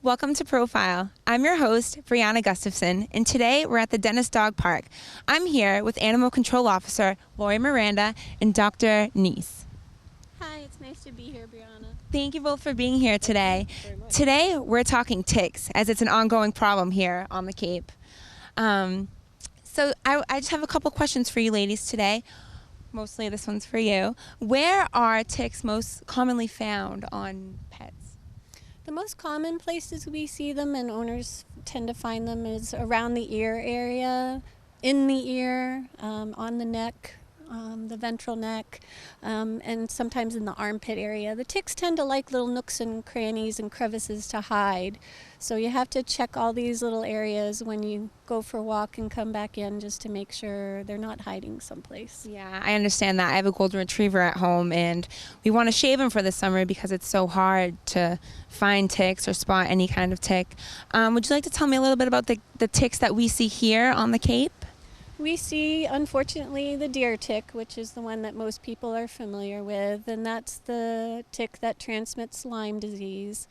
Welcome to Profile. I'm your host, Brianna Gustafson, and today we're at the Dennis Dog Park. I'm here with Animal Control Officer Lori Miranda and Dr. Neese. Hi, it's nice to be here, Brianna. Thank you both for being here today. Thank you very much. Today we're talking ticks, as it's an ongoing problem here on the Cape. So I just have a couple questions for you ladies today. Mostly this one's for you. Where are ticks most commonly found on pets? The most common places we see them and owners tend to find them is around the ear area, in the ear, on the neck, the ventral neck, and sometimes in the armpit area. The ticks tend to like little nooks and crannies and crevices to hide. So you have to check all these little areas when you go for a walk and come back in just to make sure they're not hiding someplace. Yeah, I understand that. I have a golden retriever at home, and we want to shave him for the summer because it's so hard to find ticks or spot any kind of tick. Would you like to tell me a little bit about the ticks that we see here on the Cape? We see, unfortunately, the deer tick, which is the one that most people are familiar with, and that's the tick that transmits Lyme disease.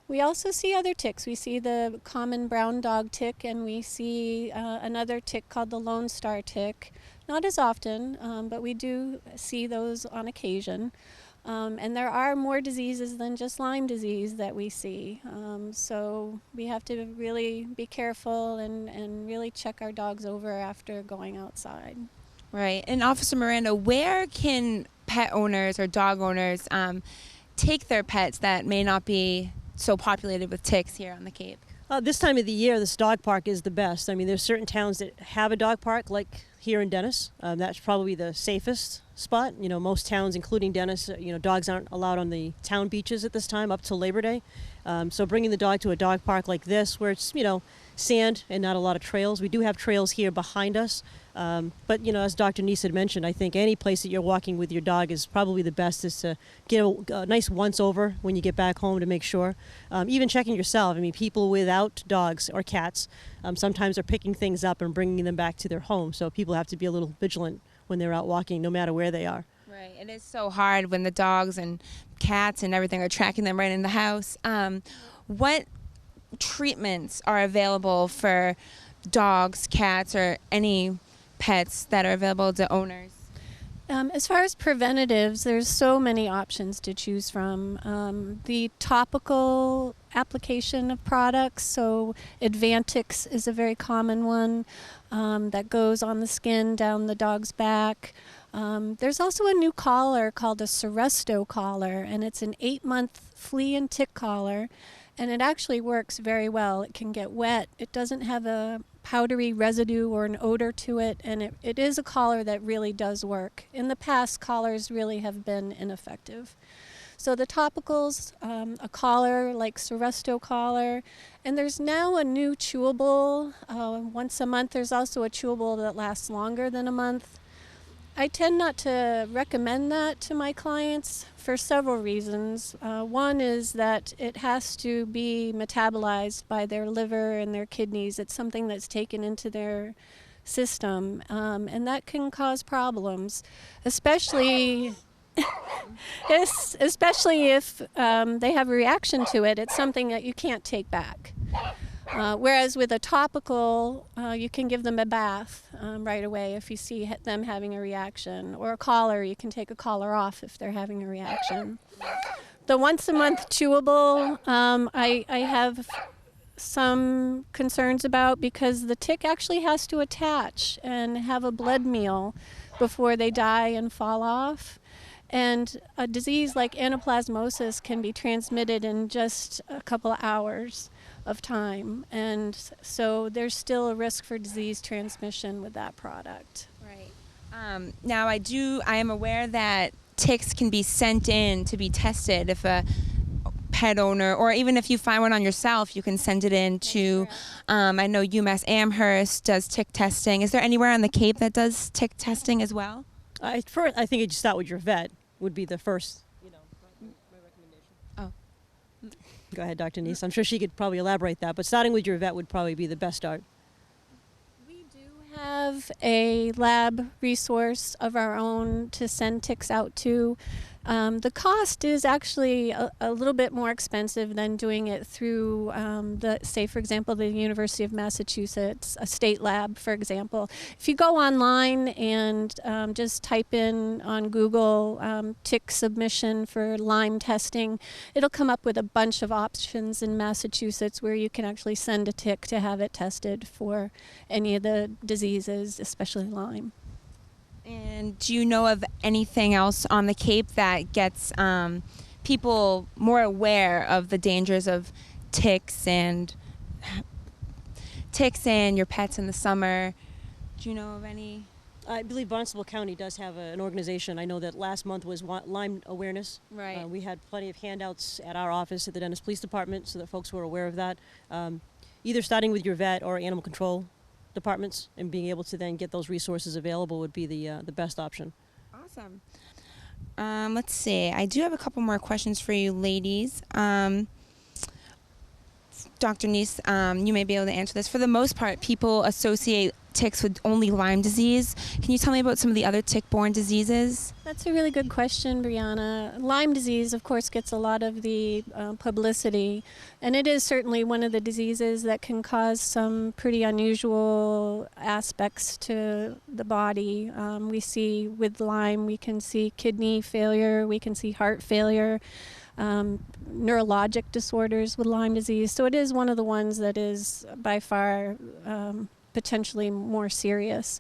We also see other ticks. We see the common brown dog tick, and we see another tick called the Lone Star tick. Not as often, but we do see those on occasion. And there are more diseases than just Lyme disease that we see. So we have to really be careful and really check our dogs over after going outside. Right. And Officer Miranda, where can pet owners or dog owners take their pets that may not be so populated with ticks here on the Cape? This time of the year, this dog park is the best. I mean, there's certain towns that have a dog park, like here in Dennis. That's probably the safest spot. You know, most towns, including Dennis, dogs aren't allowed on the town beaches at this time up till Labor Day. So bringing the dog to a dog park like this, where it's, sand and not a lot of trails. We do have trails here behind us. But, as Dr. Neese had mentioned, I think any place that you're walking with your dog is probably the best is to get a nice once-over when you get back home to make sure. Even checking yourself. I mean, people without dogs or cats sometimes are picking things up and bringing them back to their home. So people have to be a little vigilant when they're out walking, no matter where they are. Right. It is so hard when the dogs and cats and everything are tracking them right in the house. What treatments are available for dogs, cats, or any pets that are available to owners? As far as preventatives, there's so many options to choose from. The topical application of products, so Advantix is a very common one that goes on the skin down the dog's back. There's also a new collar called a Seresto collar, and it's an 8-month flea and tick collar, and it actually works very well. It can get wet. It doesn't have a powdery residue or an odor to it, and it is a collar that really does work. In the past, collars really have been ineffective. So the topicals, a collar like Seresto collar, and there's now a new chewable once a month. There's also a chewable that lasts longer than a month. I tend not to recommend that to my clients for several reasons. One is that it has to be metabolized by their liver and their kidneys. It's something that's taken into their system, and that can cause problems, especially especially if they have a reaction to it. It's something that you can't take back. Whereas with a topical, you can give them a bath right away if you see them having a reaction. Or a collar, you can take a collar off if they're having a reaction. The once-a-month chewable, I have some concerns about because the tick actually has to attach and have a blood meal before they die and fall off. And a disease like anaplasmosis can be transmitted in just a couple of hours of time, and so there's still a risk for disease transmission with that product. Right. Now I am aware that ticks can be sent in to be tested. If a pet owner, or even if you find one on yourself, you can send it in to, I know UMass Amherst does tick testing. Is there anywhere on the Cape that does tick testing as well? I think you just start with your vet would be the first, my recommendation. Oh. Go ahead, Dr. Neese. I'm sure she could probably elaborate that, but starting with your vet would probably be the best start. We do have a lab resource of our own to send ticks out to. The cost is actually a little bit more expensive than doing it through say, for example, the University of Massachusetts, a state lab, for example. If you go online and just type in on Google tick submission for Lyme testing, it'll come up with a bunch of options in Massachusetts where you can actually send a tick to have it tested for any of the diseases, especially Lyme. And do you know of anything else on the Cape that gets people more aware of the dangers of ticks and your pets in the summer? Do you know of any? I believe Barnstable County does have an organization. I know that last month was Lyme awareness. Right. We had plenty of handouts at our office at the Dennis Police Department so that folks were aware of that. Either starting with your vet or animal control departments and being able to then get those resources available would be the best option. Awesome. Let's see. I do have a couple more questions for you ladies. Dr. Neese, you may be able to answer this. For the most part, people associate ticks with only Lyme disease. Can you tell me about some of the other tick-borne diseases? That's a really good question, Brianna. Lyme disease, of course, gets a lot of the publicity, and it is certainly one of the diseases that can cause some pretty unusual aspects to the body. We see with Lyme, we can see kidney failure, we can see heart failure, neurologic disorders with Lyme disease. So it is one of the ones that is by far potentially more serious.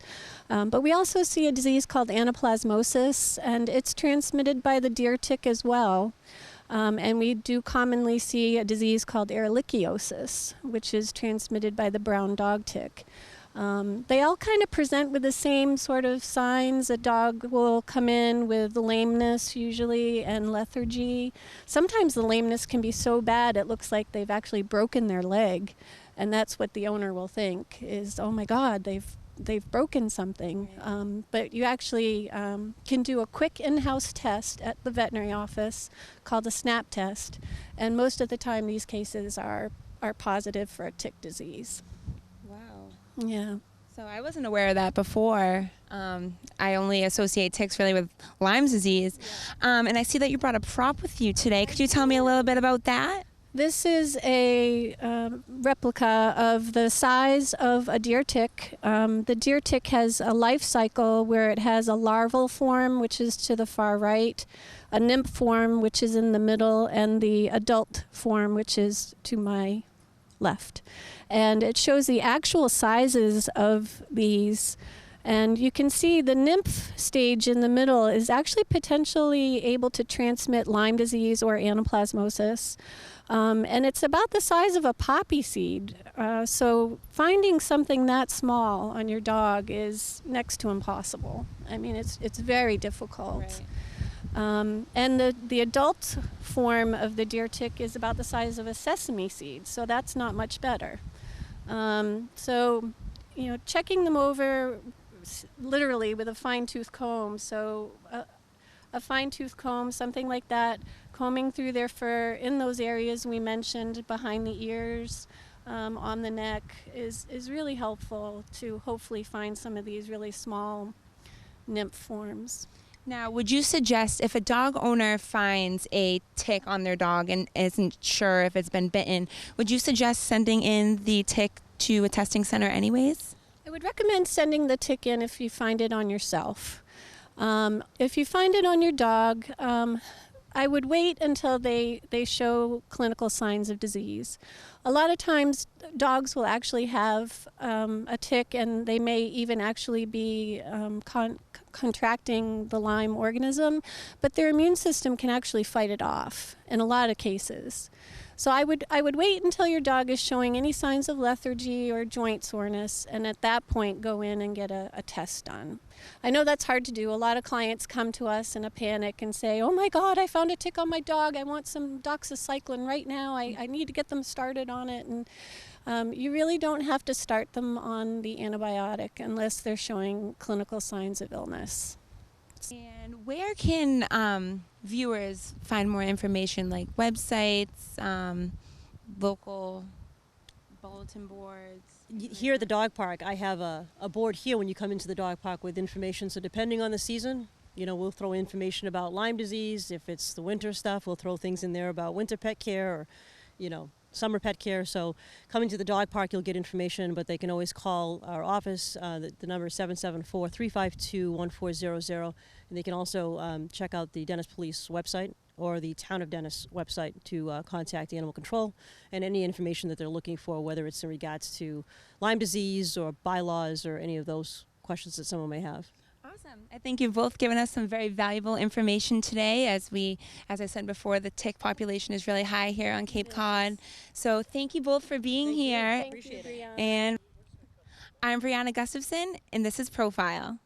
But we also see a disease called anaplasmosis, and it's transmitted by the deer tick as well. And we do commonly see a disease called ehrlichiosis, which is transmitted by the brown dog tick. They all kind of present with the same sort of signs. A dog will come in with lameness usually and lethargy. Sometimes the lameness can be so bad it looks like they've actually broken their leg. And that's what the owner will think is, oh my God, they've broken something. But you actually can do a quick in-house test at the veterinary office called a SNAP test. And most of the time these cases are positive for a tick disease. Wow. Yeah. So I wasn't aware of that before. I only associate ticks really with Lyme's disease. And I see that you brought a prop with you today. Could you tell me a little bit about that? This is a replica of the size of a deer tick. The deer tick has a life cycle where it has a larval form, which is to the far right, a nymph form, which is in the middle, and the adult form, which is to my left. And it shows the actual sizes of these. And you can see the nymph stage in the middle is actually potentially able to transmit Lyme disease or anaplasmosis. And it's about the size of a poppy seed. So finding something that small on your dog is next to impossible. I mean, it's very difficult. Right. And the adult form of the deer tick is about the size of a sesame seed, so that's not much better. So, checking them over literally with a fine-tooth comb. So a fine-tooth comb, something like that, combing through their fur in those areas we mentioned, behind the ears, on the neck, is really helpful to hopefully find some of these really small nymph forms. Now, would you suggest if a dog owner finds a tick on their dog and isn't sure if it's been bitten, would you suggest sending in the tick to a testing center anyways? I would recommend sending the tick in if you find it on yourself. If you find it on your dog, I would wait until they show clinical signs of disease. A lot of times dogs will actually have a tick, and they may even actually be contracting the Lyme organism, but their immune system can actually fight it off in a lot of cases. So I would wait until your dog is showing any signs of lethargy or joint soreness, and at that point go in and get a test done. I know that's hard to do. A lot of clients come to us in a panic and say, oh my God, I found a tick on my dog. I want some doxycycline right now. I need to get them started on it. And you really don't have to start them on the antibiotic unless they're showing clinical signs of illness. And where can viewers find more information, like websites, local bulletin boards? Here at the dog park, I have a board here when you come into the dog park with information. So depending on the season, we'll throw information about Lyme disease. If it's the winter stuff, we'll throw things in there about winter pet care or, summer pet care. So coming to the dog park, you'll get information, but they can always call our office. The number is 774-352-1400. And they can also check out the Dennis Police website or the Town of Dennis website to contact animal control and any information that they're looking for, whether it's in regards to Lyme disease or bylaws or any of those questions that someone may have. Awesome. I think you've both given us some very valuable information today. As I said before, the tick population is really high here on Cape Cod. So thank you both for being here. Appreciate it. And I'm Brianna Gustafson, and this is Profile.